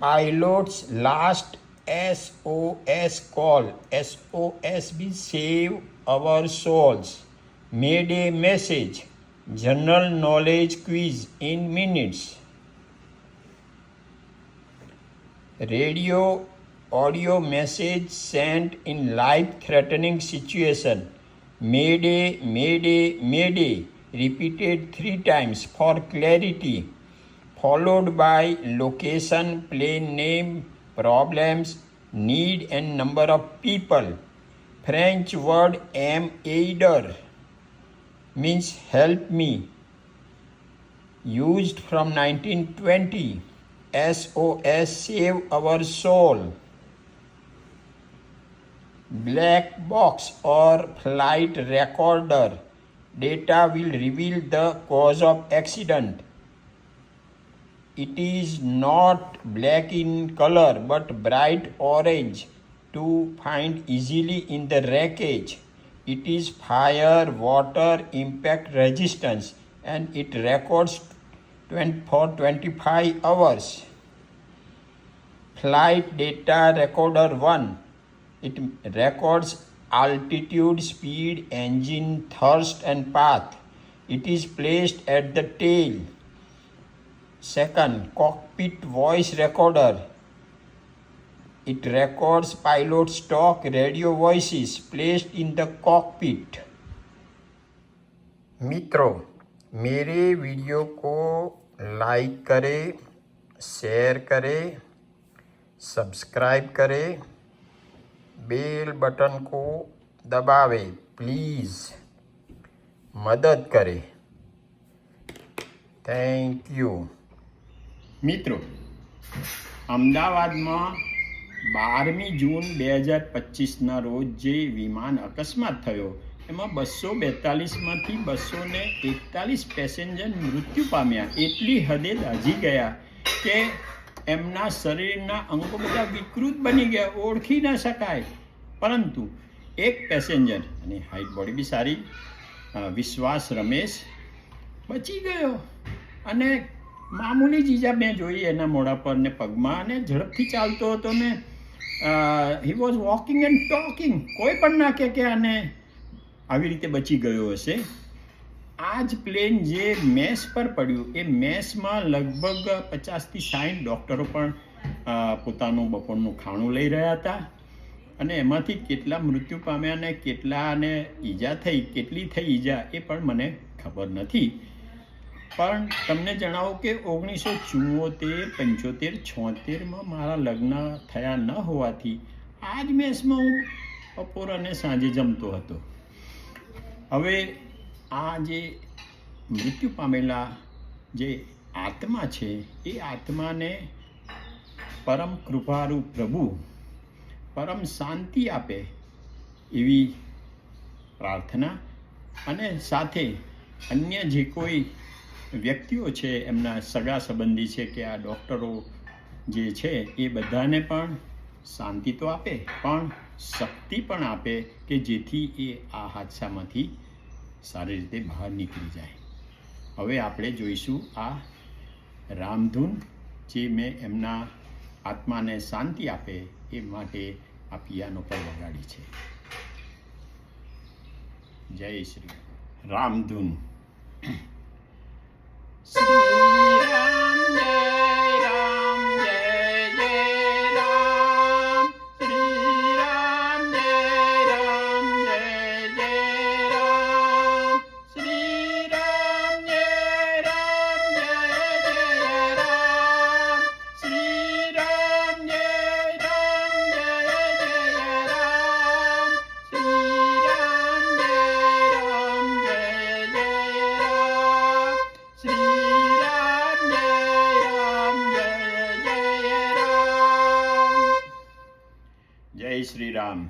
Pilot's last SOS call. SOS means save our souls. Mayday message. General knowledge quiz in minutes. Radio audio message sent in life-threatening situation. Mayday, mayday, mayday. Repeated 3 times for clarity. Followed by location, plane name, problems, need and number of people. French word aider means help me. Used from 1920. SOS save our soul. Black box or flight recorder. Data will reveal the cause of accident. It is not black in color but bright orange to find easily in the wreckage. It is fire, water, impact resistance and it records for 25 hours. Flight data recorder 1. It records altitude, speed, engine, thrust and path. It is placed at the tail. Second, cockpit voice recorder. It records pilot's talk radio voices placed in the cockpit. मित्रों, मेरे video को like करें, share करें, subscribe करें, bell button को दबावें, please मदद करें. Thank you. મિત્રો, અમદાવાદમાં 12મી જૂન 2025ના રોજ જે વિમાન અકસ્માત થયો એમાં 242માંથી 241 પેસેન્જર મૃત્યુ પામ્યા. એટલી હદે દાઝી ગયા કે એમના શરીરના અંગો બધા વિકૃત બની ગયા, ઓળખી ન શકાય. પરંતુ એક પેસેન્જર, અને હાઈટ બોડી બી સારી, વિશ્વાસ રમેશ, બચી ગયો. અને મામૂલી ચીજા મેં જોઈ એના મોઢા પર ને પગમાં, અને ઝડપથી ચાલતો હતો ને he was walking and talking. કોઈ પણ ના કે આને આવી રીતે બચી ગયો હશે. આ જ પ્લેન જે મેસ પર પડ્યું એ મેસમાં લગભગ 50થી 60 ડૉક્ટરો પણ પોતાનું બપોરનું ખાણું લઈ રહ્યા હતા. અને એમાંથી કેટલા મૃત્યુ પામ્યા ને કેટલાને ઈજા થઈ, કેટલી થઈ ઈજા એ પણ મને ખબર નથી. પણ તમને જણાવું કે 1974, 75, 76માં મારા લગ્ન થયા ન હોવાથી આ જ મેસમાં હું બપોર અને સાંજે જમતો હતો. હવે આ જે મૃત્યુ પામેલા જે આત્મા છે એ આત્માને પરમ કૃપાળુ પ્રભુ પરમ શાંતિ આપે એવી પ્રાર્થના, અને સાથે અન્ય જે કોઈ વ્યક્તિઓ છે, એમના સગા સંબંધી છે કે આ ડૉક્ટરો જે છે એ બધાને પણ શાંતિ તો આપે પણ શક્તિ પણ આપે કે જેથી એ આ હાદસામાંથી સારી રીતે બહાર નીકળી જાય. હવે આપણે જોઈશું આ રામધૂન જે મેં એમના આત્માને શાંતિ આપે એ માટે આ પિયાનો પર વગાડી છે. જય શ્રી રામધૂન. શ્રી રામ જય રામ જય જય રામ. શ્રી રામ જય રામ જય જય રામ. શ્રી રામ જય રામ જય જય રામ. શ્રી રામ જય રામ જય જય રામ. શ્રી રામ જય રામ જય જય રામ. શ્રી જય શ્રી રામ.